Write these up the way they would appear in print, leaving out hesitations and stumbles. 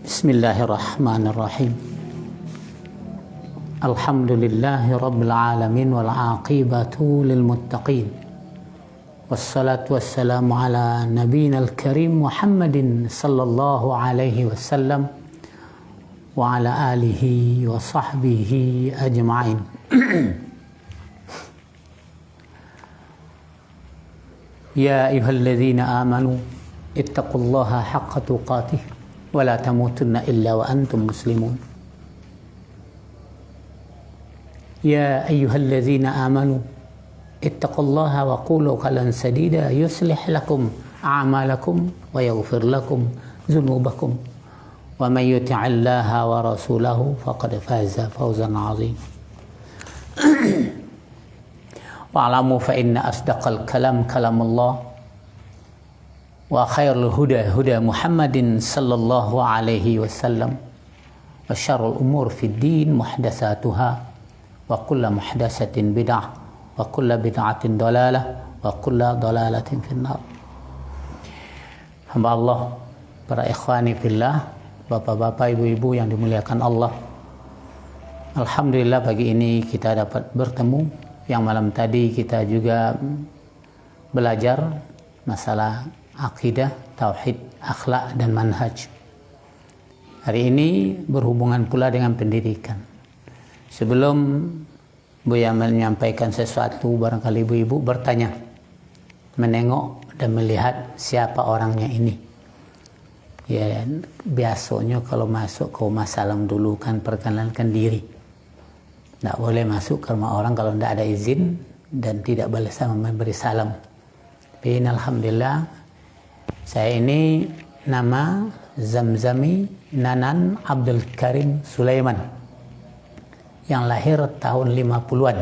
Bismillahirrahmanirrahim. Alhamdulillahi rabbil alamin wal aqibatu lil muttaqin. Wassalatu wassalamu ala nabiyinal karim Muhammadin sallallahu alaihi wasallam wa ala alihi wa sahbihi ajma'in. Ya ayyuhalladzina amanu ittaqullaha haqqa tuqatih wa la tamutunna illa wa antum muslimun. Ya ayyuhalladzina amanu ittaqullaha wa qulu qawlan sadida yuslih lakum a'malakum wa yaghfir lakum dzunubakum wa may yuti'illaha wa rasulahu faqad faza fawzan 'azim. Wa'lamu fa inna asdaqal kalam kalamullah wa khairul huda huda Muhammadin sallallahu alaihi wasallam wa syarrul umur fid din muhdatsatuha wa kullu muhdatsatin bid'ah wa kullu bid'atin dalalah wa kullu dalalatin finnar. Hamba Allah, para ikhwani fillah, bapak-bapak, ibu-ibu yang dimuliakan Allah. Alhamdulillah pagi ini kita dapat bertemu. Yang malam tadi kita juga belajar masalah akidah, tauhid, akhlak dan manhaj. Hari ini berhubungan pula dengan pendidikan. Sebelum Buya menyampaikan sesuatu, barangkali ibu-ibu bertanya, menengok dan melihat siapa orangnya ini. Ya, biasanya kalau masuk ke rumah salam dulu kan perkenalkan diri. Tidak boleh masuk ke rumah orang kalau tidak ada izin dan tidak boleh sama memberi salam. Tapi alhamdulillah, saya ini nama Zamzami Nanan Abdul Karim Sulaiman, yang lahir tahun 50-an.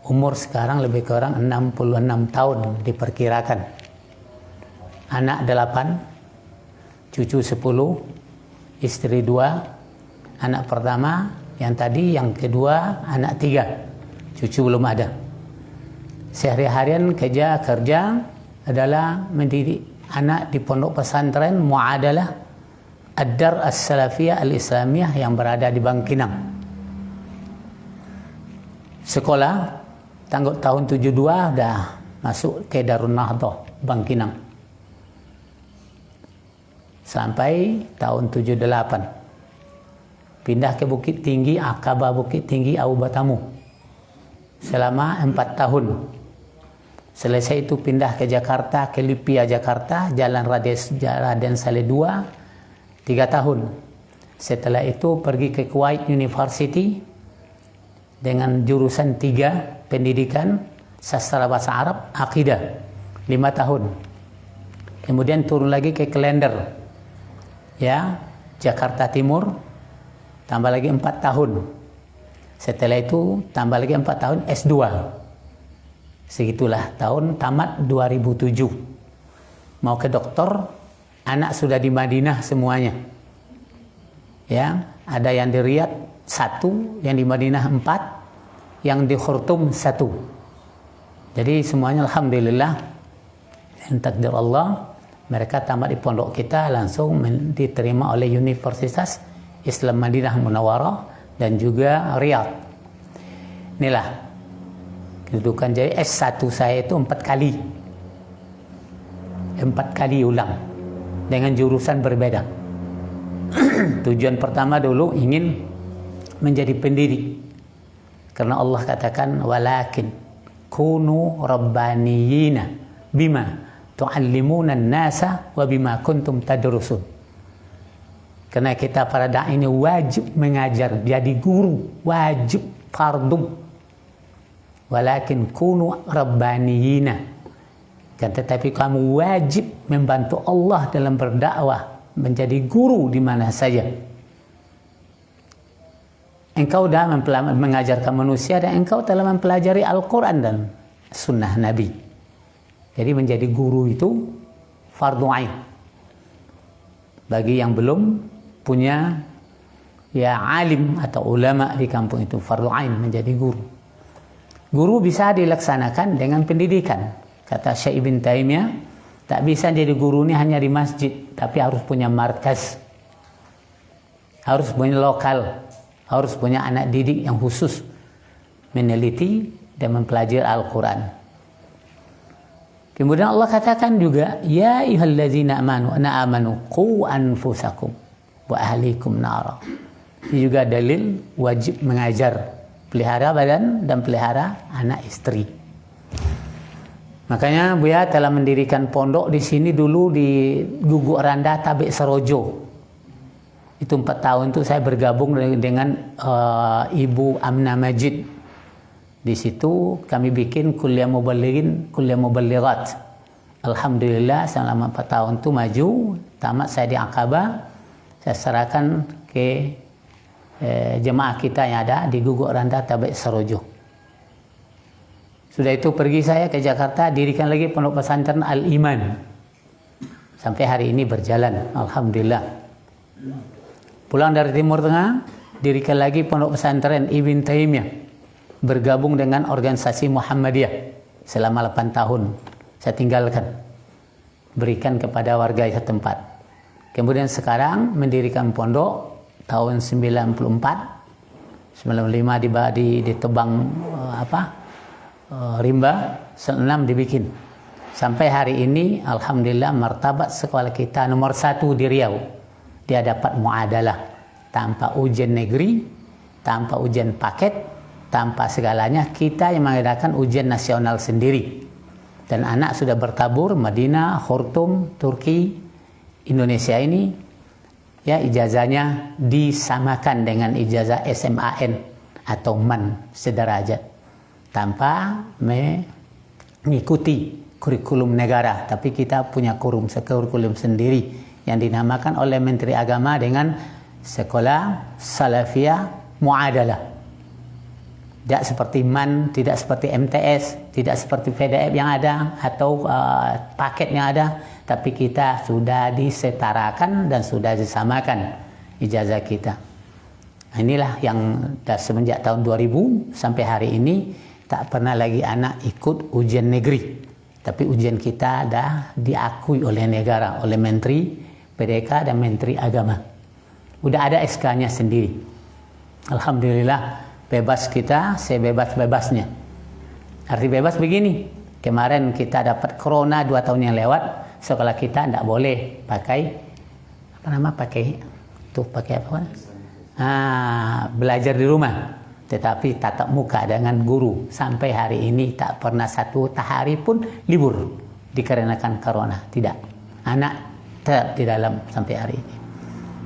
Umur sekarang lebih kurang 66 tahun diperkirakan. Anak 8, cucu 10, istri 2, anak pertama yang tadi, yang kedua anak 3, cucu belum ada. Sehari-harian kerja adalah mendidik anak di pondok pesantren Mu'adalah Ad-Dar As-Salafiyah Al-Islamiyah yang berada di Bangkinang. Sekolah tahun 72 dah masuk ke Darun Nahdhah Bangkinang sampai tahun 78 pindah ke Bukit Tinggi, Aqabah Bukit Tinggi Abu Batamu selama 4 tahun. Selesai itu pindah ke Jakarta, ke Lipia Jakarta, Jalan Raden Saleh 2, 3 tahun. Setelah itu pergi ke Kuwait University dengan jurusan 3, pendidikan, sastra bahasa Arab, akidah, 5 tahun. Kemudian turun lagi ke Klender, ya, Jakarta Timur, tambah lagi 4 tahun. Setelah itu tambah lagi 4 tahun S2. Segitulah tahun tamat 2007. Mau ke doktor, anak sudah di Madinah semuanya. Ya, ada yang di Riyadh 1, yang di Madinah 4, yang di Khurtum 1. Jadi semuanya alhamdulillah, dengan takdir Allah, mereka tamat di pondok kita langsung diterima oleh Universitas Islam Madinah Munawwarah dan juga Riyadh. Inilah kedudukan. Jadi S1 saya itu 4 kali. 4 kali ulang dengan jurusan berbeda. Tujuan pertama dulu ingin menjadi pendidik, karena Allah katakan walakin kunu rabbaniyina bima tuallimuna an-nasa wa bima kuntum tadrusun. Karena kita para dai ini wajib mengajar, jadi guru, wajib, fardhu. Walakin kunu rabbaniyina, kan, tetapi kamu wajib membantu Allah dalam berdakwah, menjadi guru di mana saja. Engkau dah mengajarkan manusia dan engkau telah mempelajari Al-Quran dan Sunnah Nabi. Jadi menjadi guru itu fardu ain. Bagi yang belum punya ya alim atau ulama di kampung itu, fardu ain menjadi guru. Guru bisa dilaksanakan dengan pendidikan. Kata Syekh Ibn Taimiyah, Tak bisa jadi guru ini hanya di masjid, tapi harus punya markas, harus punya lokal, harus punya anak didik yang khusus meneliti dan mempelajari Al-Quran. Kemudian Allah katakan juga, ya ayyuhallazina amanu qu anfusakum wa ahlikum nara. Ini juga dalil wajib mengajar, pelihara badan dan pelihara anak istri. Makanya Buya telah mendirikan pondok di sini dulu di Guguk Randa Tabik Serojo. Itu 4 tahun itu saya bergabung dengan Ibu Amna Majid. Di situ kami bikin kuliah mubalighin, kuliah mubalighat. Alhamdulillah selama 4 tahun itu maju, tamat saya di Aqabah. Saya serahkan ke jemaah kita yang ada di Guguk Randa Tabik Serojo. Sudah itu pergi saya ke Jakarta, dirikan lagi pondok pesantren Al-Iman. Sampai hari ini berjalan, alhamdulillah. Pulang dari Timur Tengah, dirikan lagi pondok pesantren Ibn Taimiyah. Bergabung dengan organisasi Muhammadiyah selama 8 tahun. Saya tinggalkan, berikan kepada warga setempat. Kemudian sekarang mendirikan pondok tahun 94, 95 di Tebang Rimba, 6 dibikin. Sampai hari ini alhamdulillah martabat sekolah kita nomor 1 di Riau. Dia dapat muadalah tanpa ujian negeri, tanpa ujian paket, tanpa segalanya. Kita yang mengadakan ujian nasional sendiri. Dan anak sudah bertabur Madinah, Khurtum, Turki, Indonesia ini. Ya, ijazahnya disamakan dengan ijazah SMAN atau MAN sederajat. Tanpa mengikuti kurikulum negara, tapi kita punya kurikulum sendiri yang dinamakan oleh Menteri Agama dengan Sekolah Salafiyah Muadalah. Tidak seperti MAN, tidak seperti MTS, tidak seperti PDF yang ada atau paket yang ada, tapi kita sudah disetarakan dan sudah disamakan ijazah kita. Inilah yang semenjak tahun 2000 sampai hari ini tak pernah lagi anak ikut ujian negeri. Tapi ujian kita dah diakui oleh negara, oleh Menteri PDK dan Menteri Agama. Udah ada SK-nya sendiri. Alhamdulillah, bebas kita, sebebas-bebasnya. Arti bebas begini, kemarin kita dapat corona 2 tahun yang lewat, sekolah kita tidak boleh pakai, belajar di rumah. Tetapi tatap muka dengan guru sampai hari ini tak pernah 1 hari pun libur dikarenakan corona. Tidak, anak tetap di dalam sampai hari ini.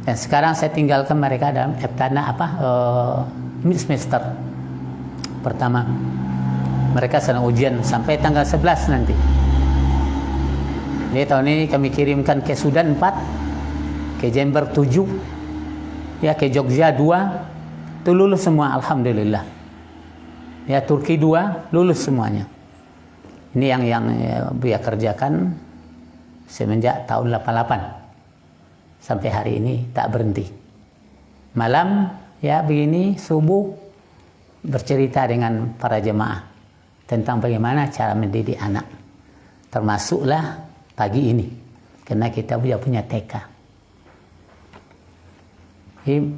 Dan sekarang saya tinggalkan mereka dalam mid semester pertama. Mereka sedang ujian sampai tanggal 11 nanti. Jadi tahun ini kami kirimkan ke Sudan 4, ke Jember 7, ya ke Jogja 2. Itu lulus semua, alhamdulillah. Ya, Turki 2 lulus semuanya. Ini yang Buya kerjakan semenjak tahun 88 sampai hari ini tak berhenti. Malam ya begini subuh bercerita dengan para jemaah tentang bagaimana cara mendidik anak. Termasuklah pagi ini karena kita punya TK.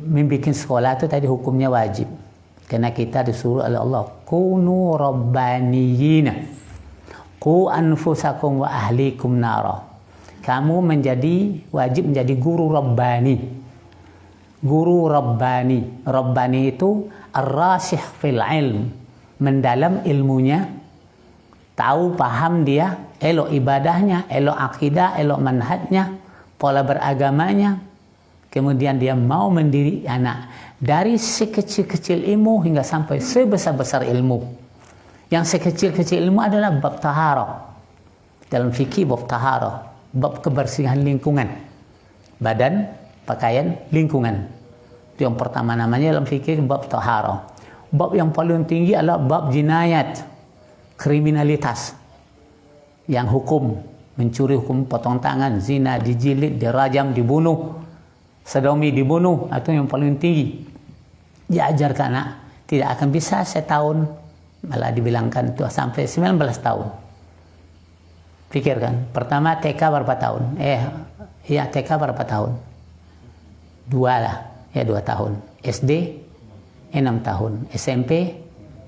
Membikin sekolah itu tadi hukumnya wajib. Karena kita disuruh oleh Allah, kunu rabbaniyina, qu anfusakum wa ahlikum nara. Kamu wajib menjadi guru rabbani. Guru rabbani. Rabbani itu ar-rasyih fil ilm, mendalam ilmunya, tahu paham dia, elok ibadahnya, elok akidah, elok manhajnya, pola beragamanya. Kemudian dia mau mendidik anak dari sekecil-kecil ilmu hingga sampai sebesar-besar ilmu. Yang sekecil-kecil ilmu adalah bab taharah. Dalam fikih bab taharah, bab kebersihan lingkungan. Badan, pakaian, lingkungan. Itu yang pertama namanya dalam fikih bab taharah. Bab yang paling tinggi adalah bab jinayat, kriminalitas. Yang hukum, mencuri hukum potong tangan, zina dijilid, dirajam, dibunuh. Sodomi dibunuh, itu yang paling tinggi. Diajar ke anak, tidak akan bisa setahun, malah dibilangkan itu sampai 19 tahun. Pikirkan, pertama TK berapa tahun? TK berapa tahun? 2 lah, 2 tahun. SD 6 tahun, SMP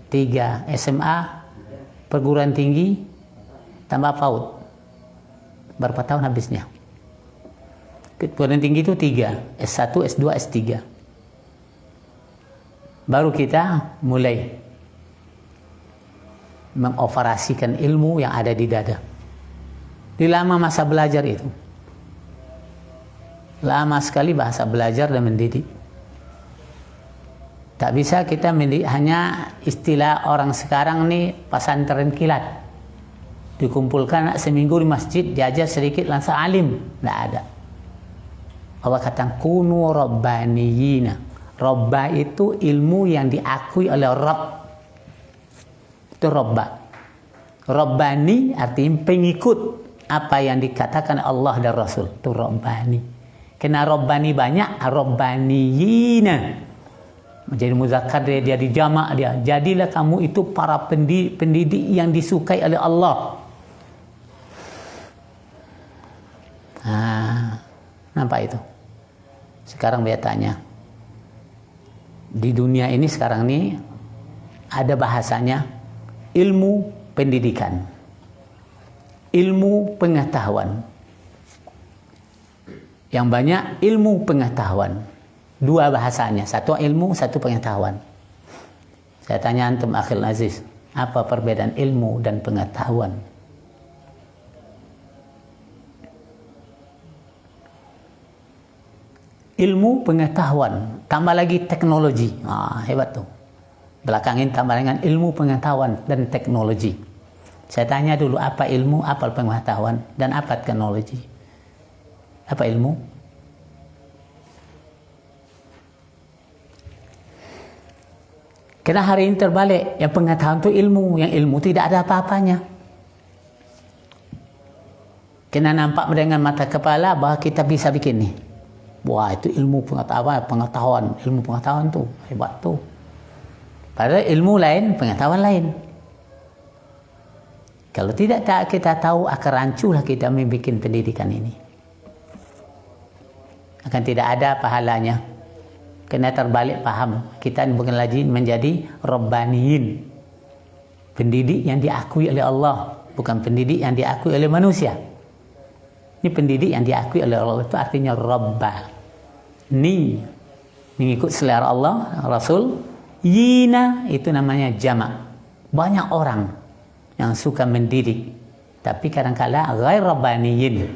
3, SMA, perguruan tinggi, tambah PAUD. Berapa tahun habisnya? Perguruan tinggi itu 3, S1, S2, S3. Baru kita mulai mengoperasikan ilmu yang ada di dada. Di lama masa belajar itu. Lama sekali bahasa belajar dan mendidik. Tak bisa kita mendidik hanya istilah orang sekarang nih pesantren kilat. Dikumpulkan seminggu di masjid, diajar sedikit langsung alim. Tidak ada. Allah kata kunu rabbaniyina. Robba itu ilmu yang diakui oleh Rabb. Itu Robba. Rabbani artinya pengikut apa yang dikatakan Allah dan Rasul. Itu Rabbani. Kena Rabbani banyak, Rabbaniyina. Menjadi muzakkar dia dijamak dia. Jadilah kamu itu para pendidik yang disukai oleh Allah. Nampak itu? Sekarang dia tanya. Di dunia ini sekarang ini ada bahasanya ilmu pendidikan, ilmu pengetahuan. Yang banyak ilmu pengetahuan. 2 bahasanya, satu ilmu, satu pengetahuan. Saya tanya antum akhil aziz, apa perbedaan ilmu dan pengetahuan? Ilmu pengetahuan, tambah lagi teknologi. Hebat tuh. Belakangin tambah dengan ilmu pengetahuan dan teknologi. Saya tanya dulu, apa ilmu, apa pengetahuan, dan apa teknologi? Apa ilmu? Karena hari ini terbalik, yang pengetahuan itu ilmu, yang ilmu tidak ada apa-apanya. Kena nampak dengan mata kepala bahwa kita bisa bikin nih. Wah, itu ilmu pengetahuan, ilmu pengetahuan tuh hebat tuh. Padahal ilmu lain, pengetahuan lain. Kalau tidak kita tahu, akan ranculah kita membuat pendidikan ini. Akan tidak ada pahalanya. Kena terbalik paham. Kita bukan lagi menjadi Rabbaniyin. Pendidik yang diakui oleh Allah, bukan pendidik yang diakui oleh manusia. Ini pendidik yang diakui oleh Allah, itu artinya Rabba. Ni, mengikut selera Allah, Rasul. Yina, itu namanya jamak. Banyak orang yang suka mendidik, tapi kadang-kala ghair Rabbaniyin,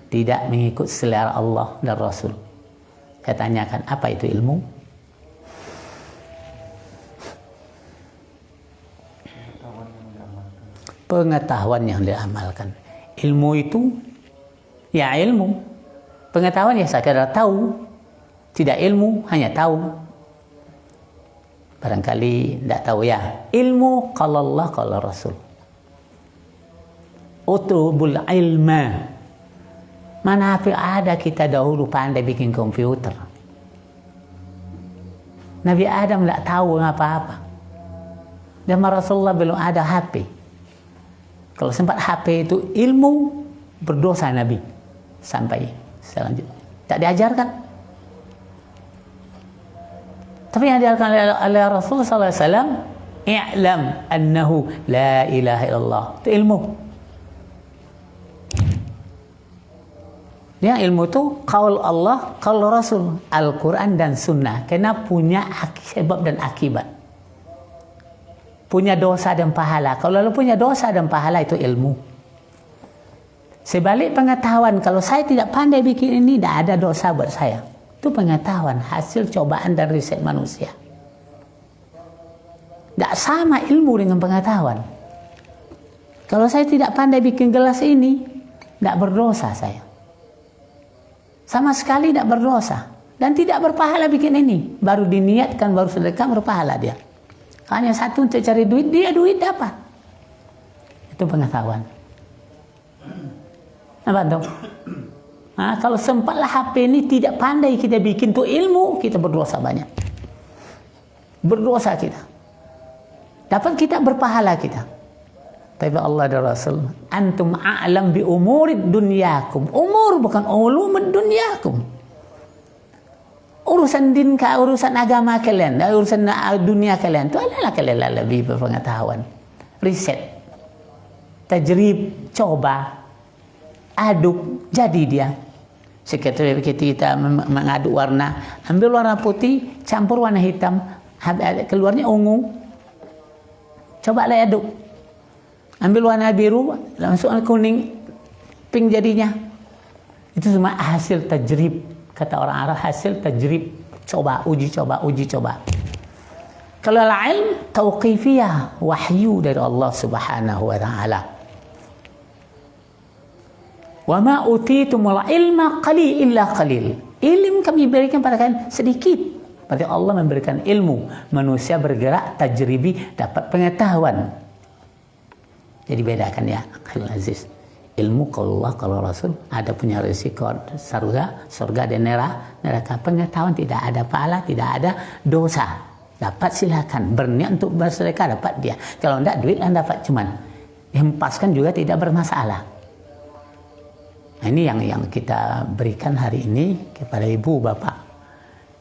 tidak mengikut selera Allah dan Rasul. Saya tanyakan, apa itu ilmu? Pengetahuan yang diamalkan. Ilmu itu ya ilmu. Pengetahuan ya sekadar tahu. Tidak ilmu, hanya tahu. Barangkali tidak tahu ya. Ilmu qala Allah qala Rasul. Utlubul ilma. Mana ada kita dahulu pandai bikin komputer. Nabi Adam tidak tahu apa-apa. Dan Rasulullah belum ada HP. Kalau sempat HP itu ilmu, berdosa Nabi. Sampai selanjutnya. Tak diajarkan. Tapi yang diajarkan oleh Rasulullah SAW, i'lam annahu la ilaha illallah. Itu ilmu. Yang ilmu itu qaul Allah, qaul Rasul, Al-Quran dan Sunnah. Karena punya sebab dan akibat. Punya dosa dan pahala. Kalau lu punya dosa dan pahala itu ilmu. Sebalik pengetahuan, kalau saya tidak pandai bikin ini, tidak ada dosa buat saya. Itu pengetahuan, hasil cobaan dan riset manusia. Tidak sama ilmu dengan pengetahuan. Kalau saya tidak pandai bikin gelas ini, tidak berdosa saya. Sama sekali tidak berdosa. Dan tidak berpahala bikin ini. Baru diniatkan, baru sedekah, berpahala dia. Hanya satu untuk cari duit, dia duit dapat. Itu pengetahuan. Apa tuh? Nah, kalau sempatlah HP ini tidak pandai kita bikin tuh ilmu, kita berdosa banyak. Berdosa kita. Dapat kita berpahala kita. Tapi Allah dan Rasul, antum a'lam bi umurid dunyakum. Umur bukan ulumud dunyakum. Urusan din ka, urusan agama kalian, urusan dunia kalian itu adalah kalian lebih berpengetahuan. Riset, tajrib, coba, aduk, jadi dia. Sekitar kita mengaduk warna, ambil warna putih, campur warna hitam, keluarnya ungu. Coba lah aduk. Ambil warna biru, langsung kuning, pink jadinya. Itu semua hasil tajrib. Kata orang Arab, hasil tajrib. Coba, uji coba, uji coba. Kalau ilm, tauqifiyah, wahyu dari Allah subhanahu wa ta'ala. Wa ma utitumul ilma illa qalil. Ilmu kami berikan pada kalian sedikit. Berarti Allah memberikan ilmu. Manusia bergerak, tajribi, dapat pengetahuan. Jadi bedakan ya, akhil aziz. Ilmu kalau Allah, kalau Rasul ada punya risiko surga dan neraka. Pengetahuan tidak ada pahala, tidak ada dosa. Dapat silakan, berniat untuk bersedekah dapat dia. Kalau tidak duit Anda dapat, cuman hempaskan juga tidak bermasalah. Nah, ini yang kita berikan hari ini kepada ibu bapak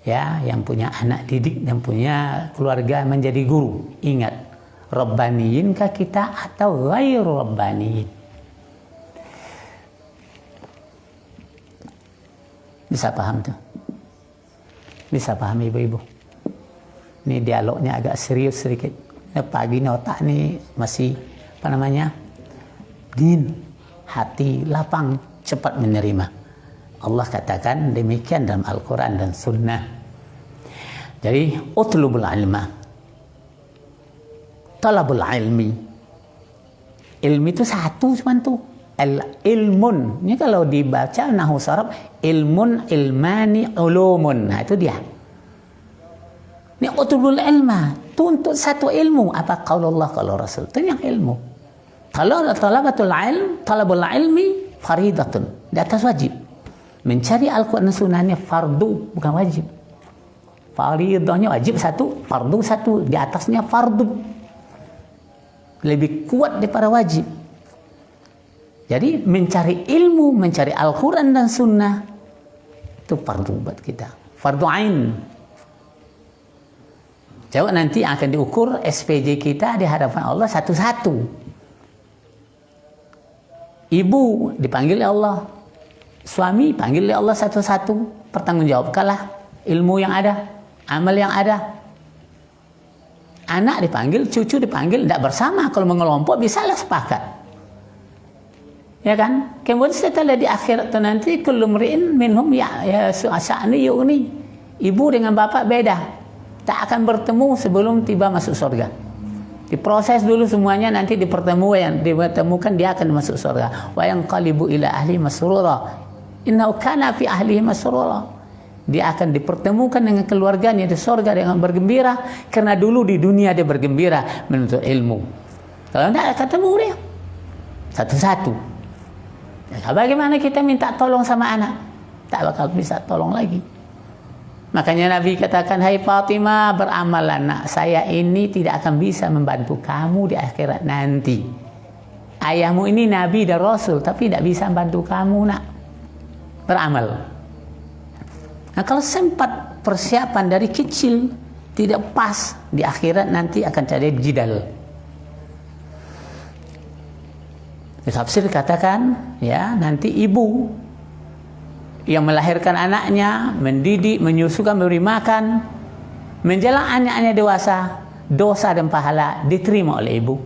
ya, yang punya anak didik dan punya keluarga menjadi guru. Ingat, rabbaniyin kah kita atau ghairu rabbaniyin? Bisa paham tuh? Bisa paham ibu-ibu? Ini dialognya agak serius sedikit. Pagi ini otak nih masih dingin, hati lapang, cepat menerima. Allah katakan demikian dalam Al-Quran dan Sunnah. Jadi utlubul ilma, talabul ilmi. Ilmi itu satu cuman tuh. Ilmun, ini kalau dibaca nahwu saraf, ilmun, ilmani, ulumun. Nah itu dia. Ini utlubul ilma, tuntut satu ilmu. Apa qaulullah, qaul Rasul, itu yang ilmu. Kalau talabatul ilm, talabul ilmi faridatun, di atas wajib. Mencari Al-Quran dan Sunnahnya fardu, bukan wajib. Faridahnya wajib satu, fardu satu, di atasnya fardu. Lebih kuat daripada wajib. Jadi mencari ilmu, mencari Al-Quran dan Sunnah itu fardu buat kita, fardu ain. Coba nanti akan diukur SPJ kita di hadapan Allah satu-satu. Ibu dipanggil oleh Allah, suami panggil oleh Allah satu-satu. Pertanggungjawabkanlah ilmu yang ada, amal yang ada. Anak dipanggil, cucu dipanggil, tidak bersama. Kalau mengelompok bisalah sepakat. Ya kan? Kemudian setelah di akhirat itu nanti kullu mri'in minhum ya sya'ni yu'ni. Ibu dengan bapak beda. Tak akan bertemu sebelum tiba masuk surga. Diproses dulu semuanya, nanti dipertemukan dia akan masuk surga. Wa yanqalibu ila ahli masrura. Innahu kana fi ahlihi masrura. Dia akan dipertemukan dengan keluarganya di surga dengan bergembira karena dulu di dunia dia bergembira menuntut ilmu. Kalau tidak ketemu dia satu-satu. Ya, bagaimana kita minta tolong sama anak? Tak bakal bisa tolong lagi. Makanya Nabi katakan, hai Fatimah, beramallah nak, saya ini tidak akan bisa membantu kamu di akhirat nanti. Ayahmu ini Nabi dan Rasul, tapi tidak bisa membantu kamu nak. Beramal. Nah kalau sempat persiapan dari kecil tidak pas, di akhirat nanti akan cari jidal. Tafsir katakan ya nanti ibu yang melahirkan anaknya, mendidik, menyusukan, memberi makan, menjelang anaknya dewasa, dosa dan pahala diterima oleh ibu.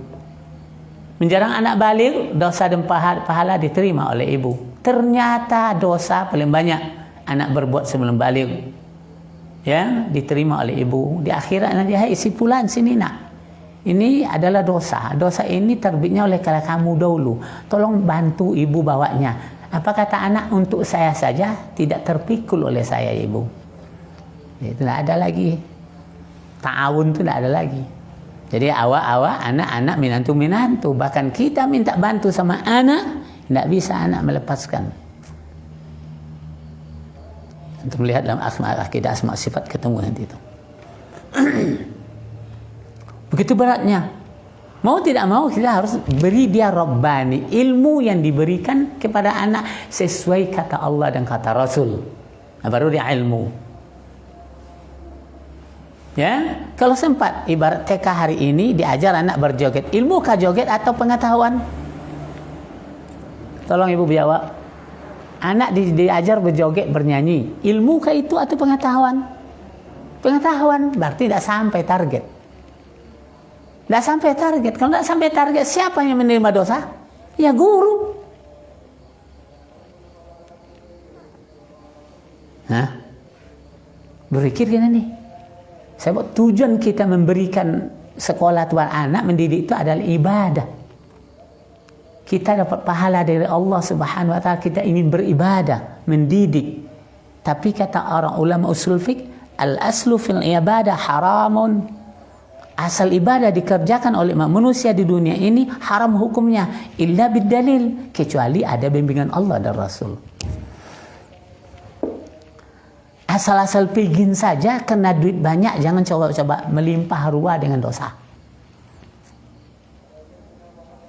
Menjelang anak balik, dosa dan pahala diterima oleh ibu. Ternyata dosa paling banyak anak berbuat sebelum balik, ya diterima oleh ibu. Di akhirat nanti, hai si fulan sini nak. Ini adalah dosa. Dosa ini terbitnya oleh kalau kamu dahulu. Tolong bantu ibu bawanya. Apa kata anak, untuk saya saja, tidak terpikul oleh saya ibu. Itu tidak ada lagi. Ta'awun itu tidak ada lagi. Jadi awak-awak, anak-anak, minantu-minantu. Bahkan kita minta bantu sama anak, tidak bisa anak melepaskan. Untuk melihat dalam akidah asma sifat ketemu nanti itu. Begitu beratnya. Mau tidak mau kita harus beri dia Rabbani, ilmu yang diberikan kepada anak sesuai kata Allah dan kata Rasul. Nah, baru dia ilmu. Ya, kalau sempat ibarat TK hari ini diajar anak berjoget, ilmu kah joget atau pengetahuan? Tolong Ibu jawab. Anak diajar berjoget, bernyanyi, ilmu kah itu atau pengetahuan? Pengetahuan, berarti tidak sampai target. Tidak sampai target. Kalau tidak sampai target, siapa yang menerima dosa? Ya guru. Hah? Berpikir gini nih. Sebab tujuan kita memberikan sekolah tuan anak mendidik itu adalah ibadah. Kita dapat pahala dari Allah Subhanahu wa taala, kita ingin beribadah, mendidik. Tapi kata orang ulama usul fiqh, al-aslu fil ibadah haramun. Asal ibadah dikerjakan oleh manusia di dunia ini haram hukumnya illa bidalil, kecuali ada bimbingan Allah dan Rasul. Asal-asal pegin saja kena duit banyak, jangan coba-coba melimpah ruah dengan dosa.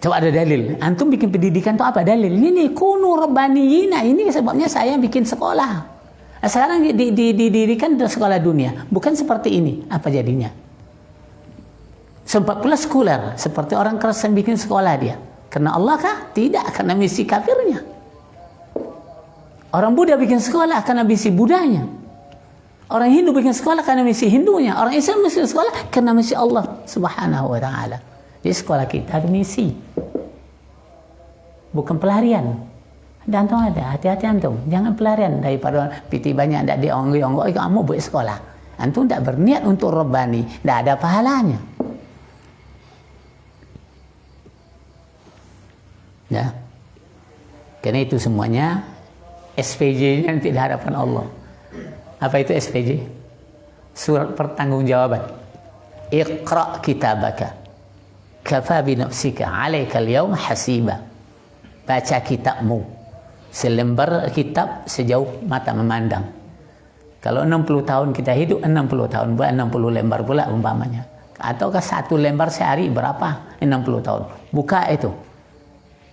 Coba ada dalil. Antum bikin pendidikan itu apa dalil? Ini kunu rabbaniyina, ini sebabnya saya bikin sekolah. Sekarang didirikan di sekolah dunia, bukan seperti ini. Apa jadinya? Sempat pula sekuler, seperti orang Kristen bikin sekolah dia. Karena Allah kah? Tidak, karena misi kafirnya. Orang Buddha bikin sekolah karena misi Budanya. Orang Hindu bikin sekolah karena misi Hindunya. Orang Islam bikin sekolah karena misi Allah Subhanahu wa taala. Di sekolah kita ada misi. Bukan pelarian. Dan antum ada, hati-hati antum. Jangan pelarian daripada piti banyak tidak dionggo-onggo, kamu buat sekolah. Antum tidak berniat untuk Rabbani, tidak ada pahalanya. Ya. Karena itu semuanya SPJ-nya nanti di hadapan Allah. Apa itu SPJ? Surat pertanggungjawaban. Iqra kitabaka. Kafa bi nafsika 'alaika al-yawma hasiba. Baca kitabmu. Selembar kitab sejauh mata memandang. Kalau 60 tahun kita hidup, 60 tahun buat 60 lembar pula umpamanya. Ataukah satu lembar sehari berapa? 60 tahun. Buka itu.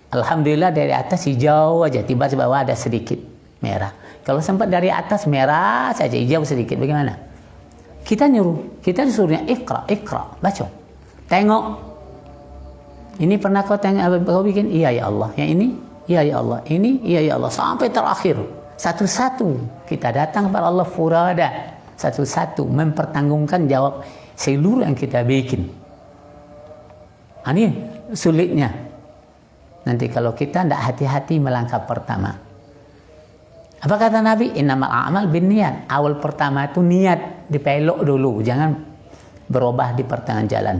Alhamdulillah dari atas hijau aja, tiba-tiba bawah ada sedikit merah. Kalau sempat dari atas merah saja, hijau sedikit, bagaimana? Kita disuruhnya ikra, baca. Tengok. Ini pernah kau tengok, kau bikin? Iya ya Allah. Yang ini? Iya ya Allah. Ini? Iya ya Allah. Sampai terakhir. Satu-satu kita datang kepada Allah furada. Satu-satu mempertanggungkan jawab seluruh yang kita bikin. Ini sulitnya. Nanti kalau kita tidak hati-hati melangkah pertama. Apa kata Nabi? Innamal a'mal binniyat. Awal pertama itu niat, dipelok dulu, jangan berubah di pertengahan jalan.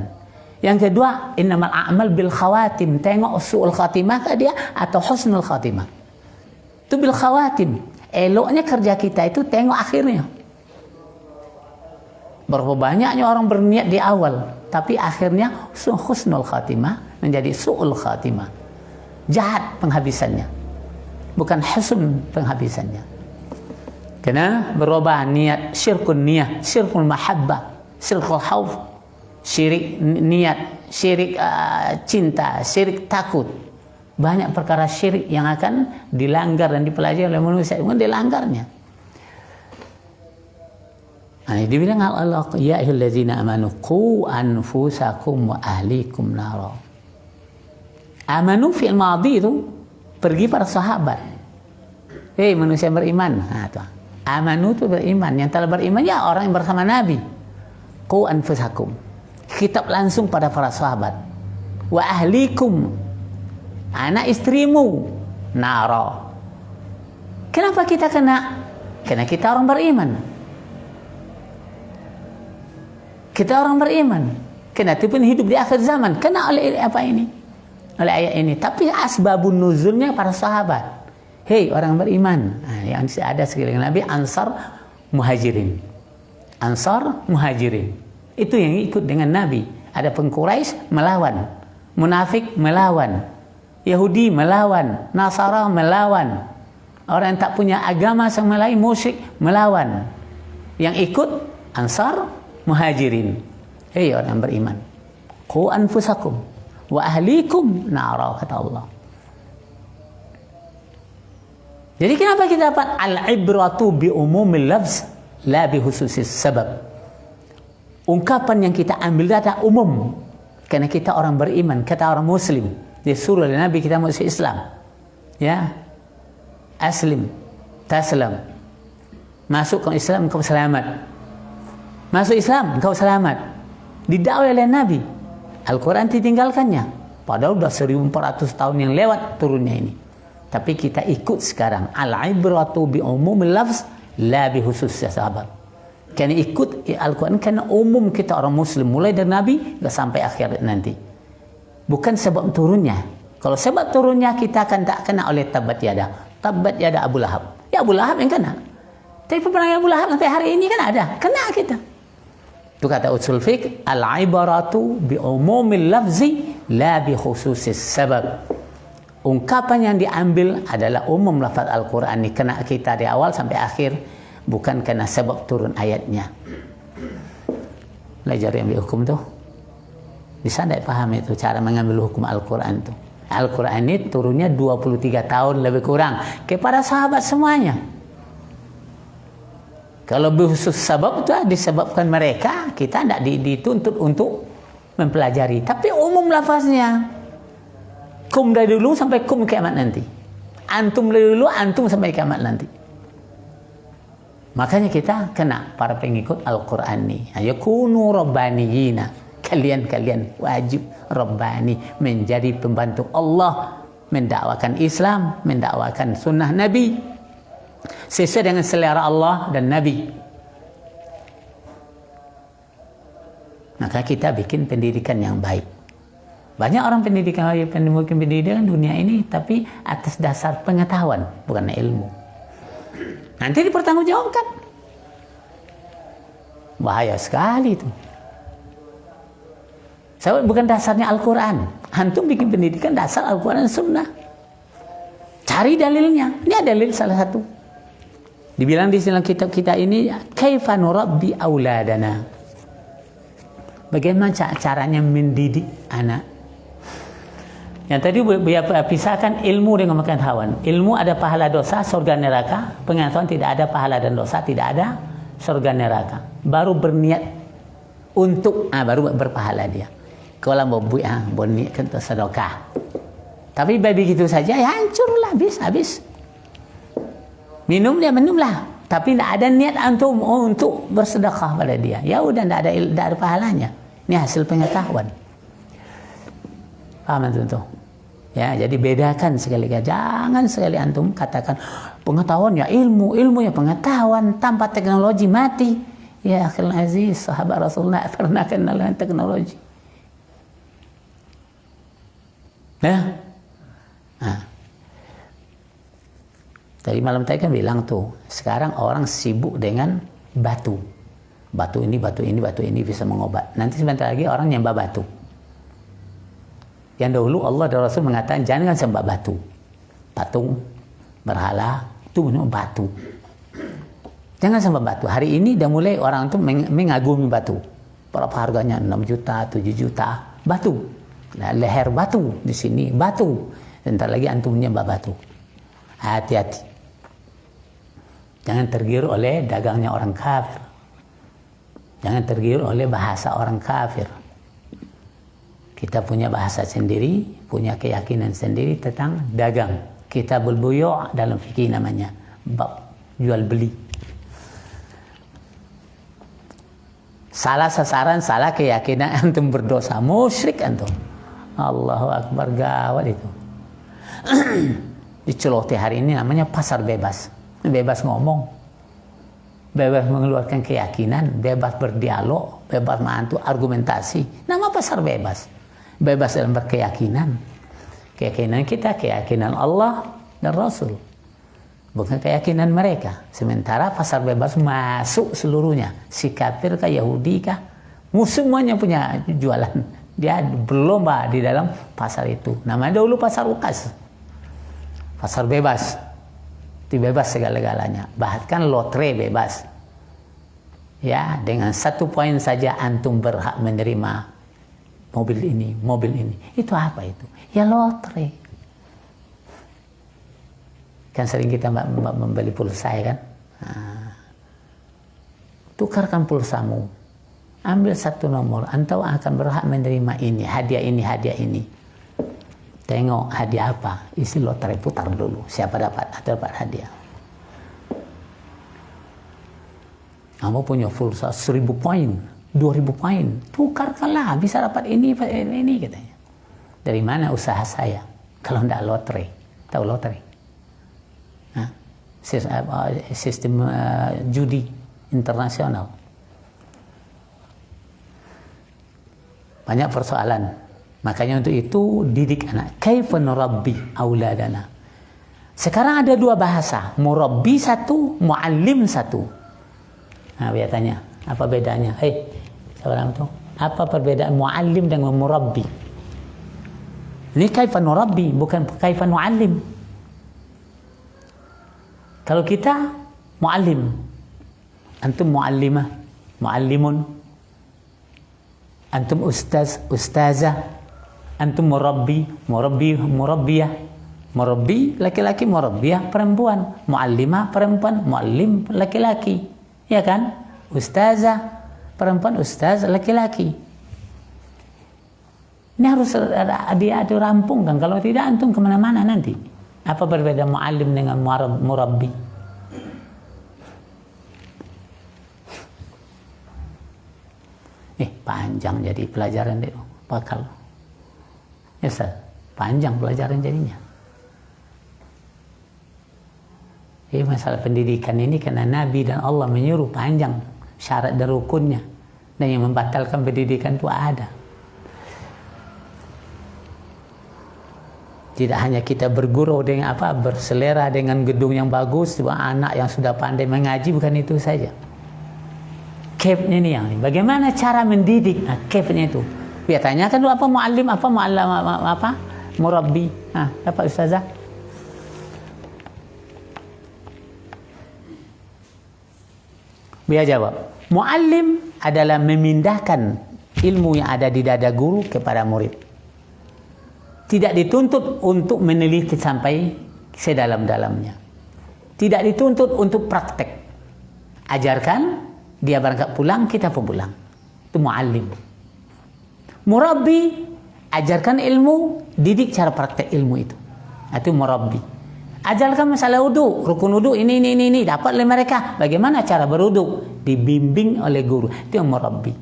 Yang kedua, innamal a'mal bil khawatim. Tengok su'ul khatimah ke dia atau husnul khatimah. Itu bil khawatim. Eloknya kerja kita itu tengok akhirnya. Berapa banyaknya orang berniat di awal, tapi akhirnya husnul khatimah menjadi su'ul khatimah. Jahat penghabisannya, bukan husn penghabisannya. Karena berubah niat, syirkun niyah, syirkul mahabbah, syirkul khauf, syirik niat, syirik cinta, syirik takut. Banyak perkara syirik yang akan dilanggar dan dipelajari oleh manusia, bukan dilanggarnya. Nah, dibilang Allah, ya ayyuhallazina amanu qu anfusakum wa ahlikum nara. Amanu fi'il madhi itu pergi para sahabat. Hei manusia beriman. Nah, itu. Amanu itu beriman. Yang telah beriman ya orang yang bersama Nabi. Qu anfusakum. Kitab langsung pada para sahabat. Wa ahlikum. Anak istrimu. Nara. Kenapa kita kena? Karena kita orang beriman. Kita orang beriman. Kena itu pun hidup di akhir zaman. Kena oleh apa ini? Oleh ayat ini. Tapi asbabun nuzulnya para sahabat. Hei orang beriman. Nah, yang ada sekeliling Nabi Ansar Muhajirin. Ansar Muhajirin. Itu yang ikut dengan Nabi. Ada Quraisy melawan. Munafik melawan. Yahudi melawan. Nasara melawan. Orang yang tak punya agama sama lain, musyrik melawan. Yang ikut Ansar Muhajirin. Hei orang beriman. Qu anfusakum. wa ahlikum nara, kata Allah. Jadi kenapa kita dapat al-ibratu bi umumil lafz la bi khususis sabab? Ungkapan yang kita ambil data umum karena kita orang beriman, kita orang muslim, disuruh oleh Nabi kita masuk Islam. Ya. Aslim, taslam. Masuk ke Islam engkau selamat. Masuk Islam engkau selamat. Didakwai oleh Nabi. Al-Quran ditinggalkannya. Padahal sudah 1400 tahun yang lewat turunnya ini. Tapi kita ikut sekarang. Al-ibratu bi umumil lafz la bi khususis sabab. Karena ikut Al-Quran karena umum kita orang muslim mulai dari Nabi sampai akhir nanti. Bukan sebab turunnya. Kalau sebab turunnya kita akan tak kena oleh tabat yada. Tabat yada Abu Lahab. Ya Abu Lahab yang kena. Tapi peperangan Abu Lahab sampai hari ini kan ada. Kena kita. Itu kata usul fiqh, al-ibaratu bi umumil lafzi la bi khususis sabab. Ungkapan yang diambil adalah umum lafaz Al-Quran ini kena kita dari awal sampai akhir, bukan karena sebab turun ayatnya. Belajar yang dihukum tuh bisa tidak paham itu cara mengambil hukum Al-Quran tuh. Al-Quran ini turunnya 23 tahun lebih kurang kepada sahabat semuanya. Kalau khusus sebab itu disebabkan mereka, kita tidak dituntut untuk mempelajari. Tapi umum lafaznya. Kum dari dulu sampai kum kiamat nanti. Antum dari dulu, antum sampai kiamat nanti. Makanya kita kena para pengikut Al-Quran ini. Ayo kunu rabbaniyina. Kalian wajib rabbani, menjadi pembantu Allah, mendakwakan Islam, mendakwakan sunnah Nabi sesuai dengan selera Allah dan Nabi. Maka kita bikin pendidikan yang baik. Banyak orang mungkin pendidikan dunia ini tapi atas dasar pengetahuan, bukan ilmu. Nanti dipertanggungjawabkan. Bahaya sekali itu. Sebab bukan dasarnya Al-Quran. Antum bikin pendidikan dasar Al-Quran dan Sunnah. Cari dalilnya. Ini ada dalil salah satu. Dibilang di dalam kitab kita ini, kaifa nurabbi auladana. Bagaimana caranya mendidik anak? Yang tadi pisahkan ilmu dengan pengetahuan. Ilmu ada pahala dosa, surga neraka. Pengetahuan tidak ada pahala dan dosa, tidak ada surga neraka. Baru berniat untuk, baru berpahala dia. Kalau mau berniat untuk sedekah. Tapi begitu saja, ya hancurlah, habis. Minumlah. Tapi tidak ada niat untuk bersedekah pada dia. Ya udah, tidak ada pahalanya. Ini hasil pengetahuan. Paham antum? Ya, jadi bedakan sekali. Jangan sekali antum katakan pengetahuan ya ilmu ya pengetahuan, tanpa teknologi mati. Ya akhil aziz, sahabat Rasulullah pernah kenal dengan teknologi. Nah. Tadi malam tadi kan bilang tuh, sekarang orang sibuk dengan batu. Batu ini bisa mengobat. Nanti sebentar lagi orang nyembah batu. Yang dahulu Allah dan Rasul mengatakan jangan sembah batu, patung, berhala, itu benar batu. Jangan sembah batu. Hari ini udah mulai orang itu mengagumi batu. Berapa harganya? 6 juta, 7 juta, batu. Nah, leher batu di sini batu. Sebentar lagi antum menyembah batu. Hati-hati. Jangan tergiur oleh dagangnya orang kafir. Jangan tergiur oleh bahasa orang kafir. Kita punya bahasa sendiri, punya keyakinan sendiri tentang dagang. Kitabul buyu' dalam fikih namanya bab jual beli. Salah sasaran, salah keyakinan antum berdosa, musyrik antum. Allahu Akbar, gawat itu. Di Celoteh hari ini namanya pasar bebas. Bebas ngomong, bebas mengeluarkan keyakinan, bebas berdialog, bebas mengantuk argumentasi. Nama pasar bebas. Bebas dalam berkeyakinan. Keyakinan kita, keyakinan Allah dan Rasul. Bukan keyakinan mereka. Sementara pasar bebas masuk seluruhnya. Si kafir kah, Yahudi kah, semuanya punya jualan. Dia berlomba di dalam pasar itu. Namanya dahulu pasar ukas. Pasar bebas. Itu bebas segala-galanya. Bahkan lotre bebas. Ya, dengan 1 poin saja antum berhak menerima mobil ini. Itu apa itu? Ya lotre. Kan sering kita membeli pulsa ya kan? Nah, tukarkan pulsamu. Ambil satu nomor, engkau akan berhak menerima ini, hadiah ini. Tengok hadiah apa? Isi lotre, putar dulu. Siapa dapat hadiah. Kamu punya pulsa 1000 poin, 2000 poin. Tukarkanlah, bisa dapat ini katanya. Dari mana usaha saya? Kalau tidak lotre. Tahu lotre? Nah, sistem judi internasional. Banyak persoalan. Makanya untuk itu didik anak. Kaifa nurabbi auladana. Sekarang ada 2 bahasa. Murabbi satu, muallim satu. Nah, dia tanya, apa bedanya? Seorang itu, apa perbedaan muallim dengan murabbi? Ini kaifa nurabbi, bukan kaifa muallim. Kalau kita muallim, antum muallimah, muallimun, antum ustaz, ustazah, antum murabbiyah, murabbi laki-laki, murabbiyah perempuan, muallimah perempuan, muallim laki-laki, ya kan? Ustazah perempuan, ustaz laki-laki. Ini harus diatur rampung kan, kalau tidak antum kemana-mana nanti. Apa berbeda muallim dengan murabbi? Panjang jadi pelajaran itu bakal. Ya Ustaz, panjang pelajaran jadinya. Masalah pendidikan ini karena Nabi dan Allah menyuruh panjang syarat dan rukunnya. Dan yang membatalkan pendidikan itu ada. Tidak hanya kita bergurau dengan berselera dengan gedung yang bagus, anak yang sudah pandai mengaji, bukan itu saja. Kefnya ini yang ini. Bagaimana cara mendidik? Nah, kefnya itu. Dia tanyakan dulu apa muallim, apa murabbi. Nah, dapat ustazah. Dia jawab, muallim adalah memindahkan ilmu yang ada di dada guru kepada murid. Tidak dituntut untuk meneliti sampai sedalam-dalamnya. Tidak dituntut untuk praktek. Ajarkan, dia berangkat pulang, kita pun pulang. Itu muallim. Murabbi, ajarkan ilmu, didik cara praktek ilmu itu. Itu murabbi. Ajarkan masalah wudu, rukun wudu ini. Dapat oleh mereka. Bagaimana cara berwudu? Dibimbing oleh guru. Itu yang murabbi.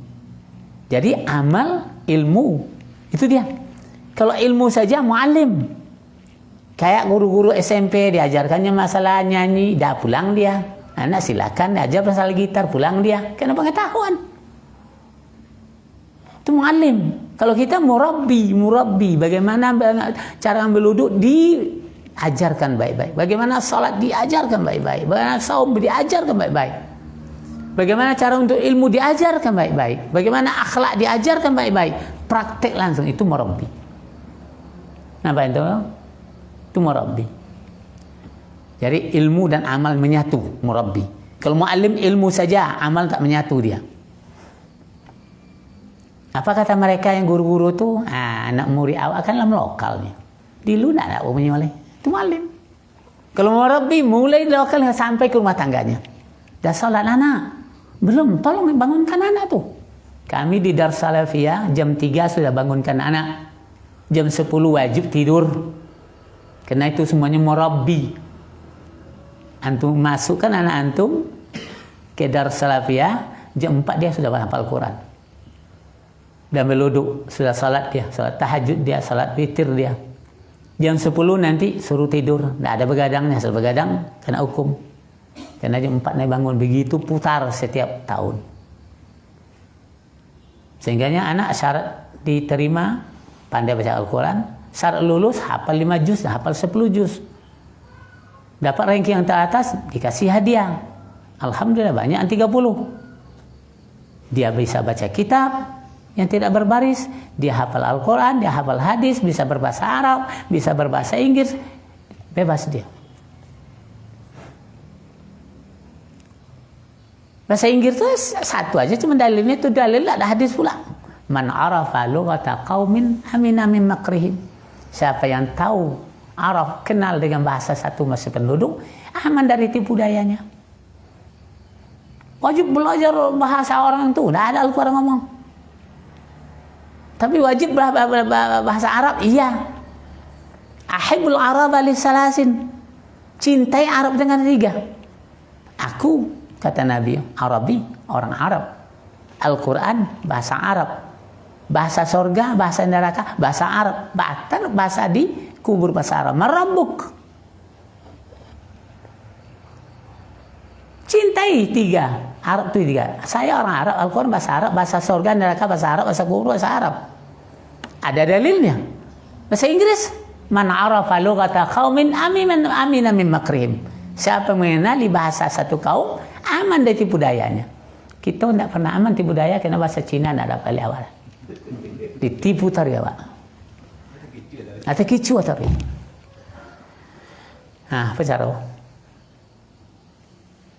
Jadi amal, ilmu. Itu dia. Kalau ilmu saja muallim. Kayak guru-guru SMP diajarkannya masalah nyanyi, dah pulang dia. Anak silakan ajar masalah gitar, pulang dia. Karena pengetahuan. Itu muallim. Kalau kita murabbi. Bagaimana cara ambil wudhu diajarkan baik-baik. Bagaimana salat diajarkan baik-baik. Bagaimana saum diajarkan baik-baik. Bagaimana cara untuk ilmu diajarkan baik-baik. Bagaimana akhlak diajarkan baik-baik. Praktek langsung, itu murabbi. Apa itu? Itu murabbi. Jadi ilmu dan amal menyatu, murabbi. Kalau muallim ilmu saja, amal tak menyatu dia. Apa kata mereka yang guru-guru itu? Anak murid awak kan dalam lokalnya. Di lunak tak menyoleh. Itu muallim. Kalau murabbi mulai lokal sampai ke rumah tangganya. Dah salat anak. Belum, tolong bangunkan anak tuh. Kami di Darsalafiyah jam 3 sudah bangunkan anak. Jam 10 wajib tidur. Karena itu semuanya murabbi. Antum masukkan anak antum ke Darsalafiyah, jam 4 dia sudah hafal Quran. Dan berwudu, sudah salat dia, salat tahajud dia, salat witir dia. Jam 10 nanti suruh tidur, tidak ada begadangnya, asal begadang kena hukum. Karena jam 4 naik bangun, begitu putar setiap tahun. Sehingganya anak syarat diterima, pandai baca Al-Quran, syarat lulus, hafal 5 juz, hafal 10 juz. Dapat ranking yang teratas, dikasih hadiah. Alhamdulillah banyak yang 30. Dia bisa baca kitab yang tidak berbaris, dia hafal Al-Quran, dia hafal hadis, bisa berbahasa Arab, bisa berbahasa Inggris, bebas dia. Bahasa Inggris itu satu aja, cuma dalilnya itu dalil, ada hadis pula. Man arafa lughata qaumin amina min makrihim. Siapa yang tahu, araf, kenal dengan bahasa satu masih penduduk, aman dari tipu dayanya. Wajib belajar bahasa orang itu, tidak ada Al-Quran ngomong. Tapi wajib bahasa Arab, iya. Ahibul Araba li salasin. Cintai Arab dengan 3. Aku, kata Nabi, Arabi, orang Arab. Al-Quran, bahasa Arab. Bahasa surga, bahasa neraka, bahasa Arab. Bahkan bahasa di kubur bahasa Arab. Marabbuk. Cintai 3. Arab itu 3. Saya orang Arab, Al-Quran bahasa Arab, bahasa surga, neraka, bahasa Arab, bahasa kubur bahasa Arab. Ada dalilnya. Bahasa Inggris, man arafa lughata qaumin amina min makrihim. Siapa mengenali bahasa satu kaum, aman dari tipu dayanya. Kita tidak pernah aman tipu daya karena bahasa Cina tidak dapat awal. Ditipu tadi Pak. Atau kicu tadi. Nah, apa cara?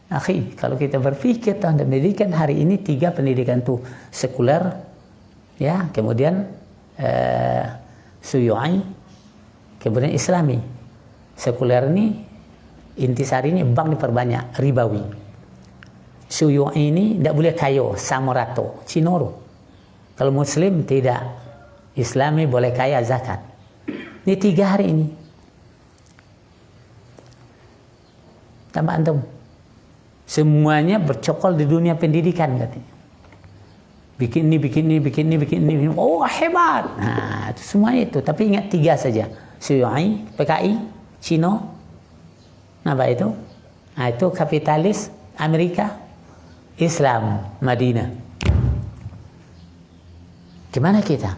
Akhi, kalau kita berpikir tentang pendidikan hari ini 3 pendidikan tuh sekuler, ya, kemudian Syu'ai, kemudian Islami. Sekuler ini intisari ini bank diperbanyak, ribawi. Syu'ai ini tidak boleh kayo, samurato, cinoro. Kalau Muslim tidak, Islami boleh kaya zakat. Ini 3 hari ini. Tambah antum. Semuanya bercokol di dunia pendidikan katanya. Bikin ini. Oh, hebat. Nah, itu semuanya itu. Tapi ingat 3 saja. Syu'ai, PKI, Cino. Apa itu? Nah, itu kapitalis Amerika, Islam, Madinah. Gimana kita?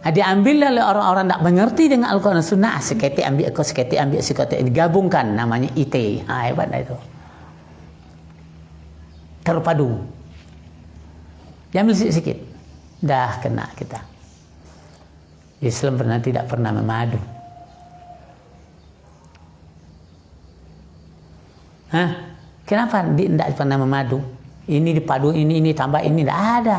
Diambil oleh orang-orang tak mengerti dengan Al-Quran Sunnah. Seketi ambil, digabungkan, namanya IT. Hebat itu. Terpadu. Diambil sedikit. Dah kena kita. Islam tidak pernah memadu. Kenapa tidak pernah memadu? Ini dipadu, ini tambah, ini tidak ada.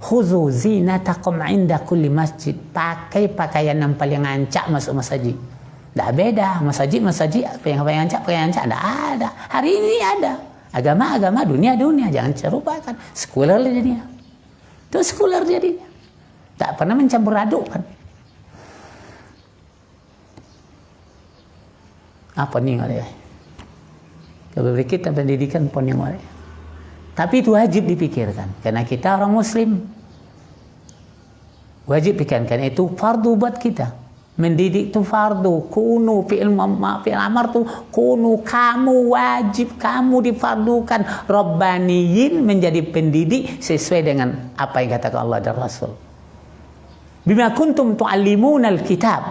Khuzu zinatakum inda kulli masjid. Pakai pakaian yang paling ngancak masuk masjid. Tidak beda. Masjid, apa yang ngancak, tidak ada. Hari ini ada. Agama, dunia. Jangan serupakan. Sekuler jadinya. Itu sekuler jadinya. Tak pernah mencampur aduk kan. Apa nih oleh? Kalau kita pendidikan pun yang oleh. Tapi itu wajib dipikirkan. Karena kita orang Muslim. Wajib pikirkan. Itu fardu buat kita. Mendidik itu fardu. Kunu fi'il amar itu kunu. Kamu wajib. Kamu difardukan. Rabbaniyin menjadi pendidik sesuai dengan apa yang katakan Allah dan Rasul. Bima kuntum tu'allimuna al-kitab.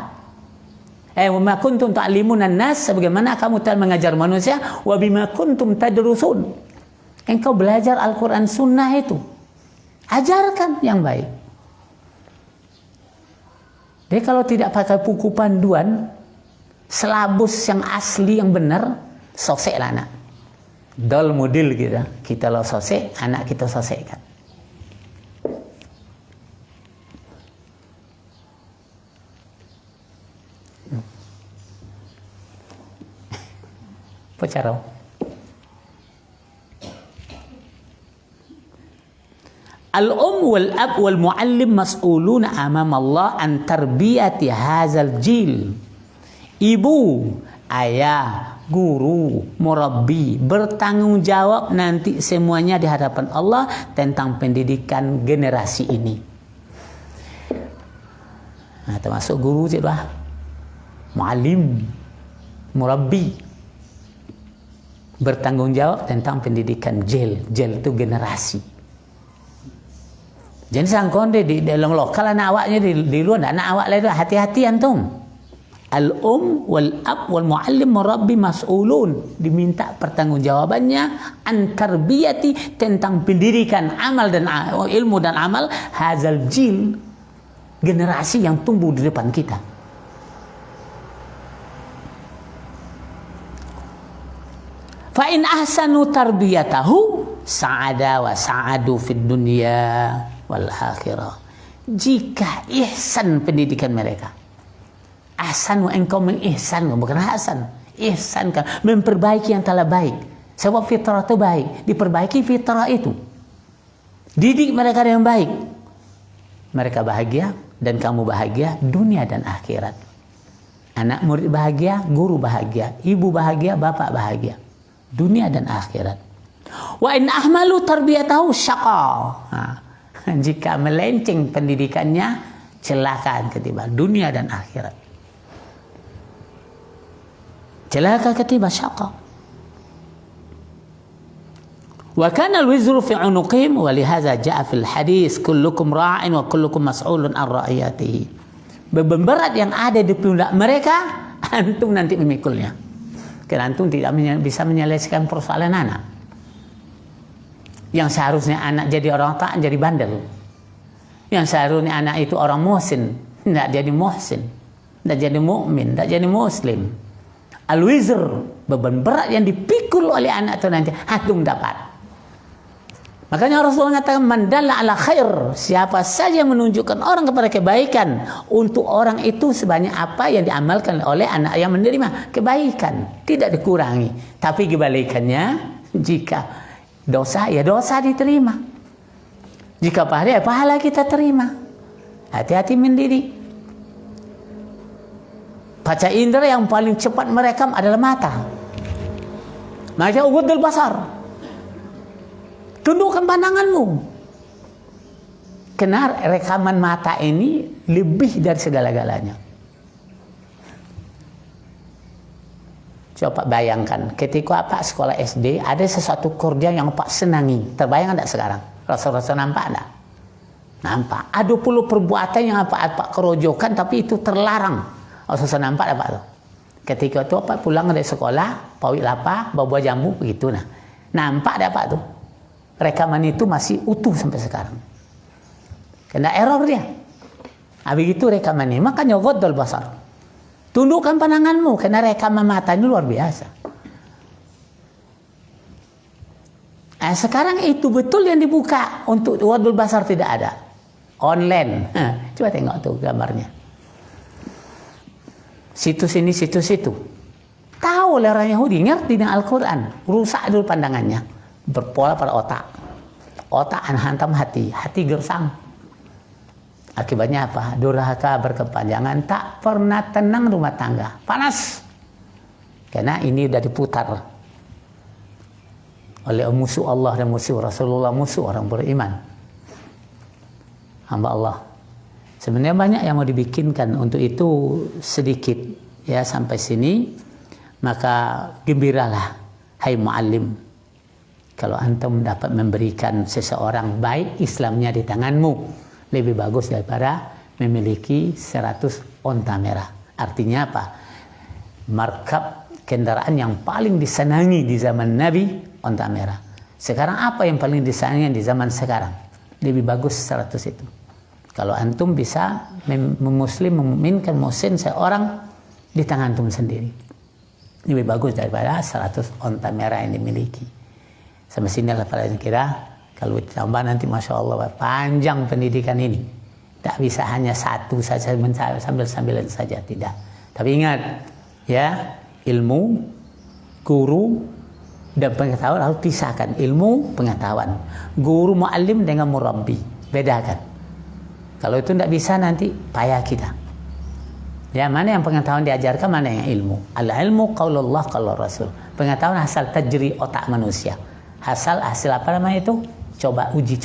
Wa kuntum tu'allimuna an-nas. Sebagaimana kamu telah mengajar manusia. Wa bima kuntum tadrusun. Engkau belajar Al-Quran Sunnah itu. Ajarkan yang baik. Jadi kalau tidak pakai buku panduan, selabus yang asli yang benar, sosek lah anak. Dol model kita lo sosek, anak kita sosekkan. Apa cara? Al-um wal-ab wal-muallim mas'uluna amam Allah an tarbiyati hazal jil. Ibu, ayah, guru, murabbi bertanggung jawab nanti semuanya di hadapan Allah tentang pendidikan generasi ini. Nah, termasuk guru juga, muallim, murabbi bertanggung jawab tentang pendidikan jil. Jil itu generasi. Jadi sangkonde di dalam lokal anak awaknya di luar anak awak lain hati-hati antum. Al-um wal-ab wal-muallim murabbi mas'ulun, diminta pertanggungjawabannya an tarbiyati tentang pendidikan amal dan ilmu dan amal hazal jil, generasi yang tumbuh di depan kita. Fa in ahsanu tarbiyatahu, sa'ada wa sa'adu fid dunya wal akhirah. Jika ihsan pendidikan mereka, ahsan engkau mengihsan, bukan hasan, ihsankan, memperbaiki yang telah baik. Sebab fitrah itu baik, diperbaiki fitrah itu. Didik mereka yang baik, mereka bahagia dan kamu bahagia dunia dan akhirat. Anak murid bahagia, guru bahagia, ibu bahagia, bapak bahagia, dunia dan akhirat. Wa in ahmalu tarbiyatahu syaqa. Jika melenceng pendidikannya, celaka ketiba dunia dan akhirat. Celaka ketiba syaqa. Wa kana al-wizru fi 'unuqihim wa lihaza jaa fil hadis kullukum ra'in wa kullukum mas'ulun an ra'iyatihi. Beban berat yang ada di pundak mereka, antum nanti memikulnya. Karena antum tidak bisa menyelesaikan persoalan anak. Yang seharusnya anak jadi orang taat jadi bandel. Yang seharusnya anak itu orang muhsin, tidak jadi muhsin, tidak jadi mukmin, tidak jadi muslim. Al-wizr, beban berat yang dipikul oleh anak itu nanti antum dapat. Makanya Rasulullah mengatakan man dalla ala khair, siapa saja yang menunjukkan orang kepada kebaikan, untuk orang itu sebanyak apa yang diamalkan oleh anak yang menerima kebaikan, tidak dikurangi. Tapi kebalikannya, jika dosa, ya dosa diterima. Jika pahala, ya pahala kita terima. Hati-hati mendidik. Panca indera yang paling cepat merekam adalah mata. Makanya ugudul basar. Tundukkan pandanganmu. Karena rekaman mata ini lebih dari segala-galanya. Coba bayangkan, ketika Pak sekolah SD, ada sesuatu kerja yang Pak senangi. Terbayang enggak sekarang? Rasa-rasa nampak enggak? Nampak. Ada puluh perbuatan yang Pak kerojokan, tapi itu terlarang. Rasa nampak enggak Pak? Ketika itu Pak pulang dari sekolah, pawit lapa, bawa jambu, begitu nah. Nampak enggak Pak tuh? Rekaman itu masih utuh sampai sekarang. Kena error dia. Habis itu rekaman ini, makanya ghaddul basar. Tundukkan pandanganmu, karena rekaman mata ini luar biasa. Sekarang itu betul yang dibuka untuk wadul basar tidak ada. Online. Coba tengok tuh gambarnya. Situs ini, situs itu. Tahu oleh orang Yahudi, ngerti dengan Al-Quran. Rusak dulu pandangannya. Berpola pada otak. Otak hantam hati. Hati gersang. Akibatnya apa? Durhaka berkepanjangan, tak pernah tenang rumah tangga. Panas. Karena ini sudah diputar oleh musuh Allah dan musuh Rasulullah, musuh orang beriman. Hamba Allah. Sebenarnya banyak yang mau dibikinkan, untuk itu sedikit ya sampai sini. Maka gembiralah hai muallim, kalau antum dapat memberikan seseorang baik Islamnya di tanganmu, lebih bagus daripada memiliki 100 onta merah. Artinya apa? Markab kendaraan yang paling disenangi di zaman Nabi, onta merah. Sekarang apa yang paling disenangi di zaman sekarang? Lebih bagus 100 itu. Kalau antum bisa memukminkan muhsin seorang di tangan antum sendiri, lebih bagus daripada 100 onta merah yang dimiliki. Sampai sini lah para kira. Kalau ditambah nanti Masya Allah panjang pendidikan ini. Tak bisa hanya satu saja sambil-sambilan saja, tidak. Tapi ingat ya, ilmu, guru dan pengetahuan harus pisahkan. Ilmu, pengetahuan. Guru muallim dengan murabbi, bedakan. Kalau itu tidak bisa nanti payah kita. Ya, mana yang pengetahuan diajarkan, mana yang ilmu. Al-ilmu qaulullah qaulur rasul. Pengetahuan hasil tajri otak manusia. Hasil apa namanya itu? Coba uji.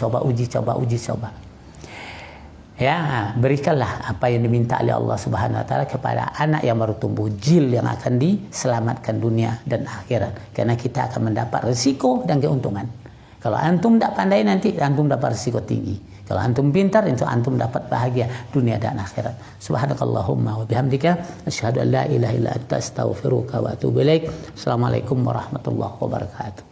Ya, berikanlah apa yang diminta oleh Allah Subhanahu wa taala kepada anak yang baru tumbuh, jil yang akan diselamatkan dunia dan akhirat. Karena kita akan mendapat risiko dan keuntungan. Kalau antum tidak pandai, nanti antum dapat risiko tinggi. Kalau antum pintar, itu antum dapat bahagia dunia dan akhirat. Subhanakallahumma wa bihamdika asyhadu an la ilaha illa anta astaghfiruka wa atubu ilaik. Assalamualaikum warahmatullahi wabarakatuh.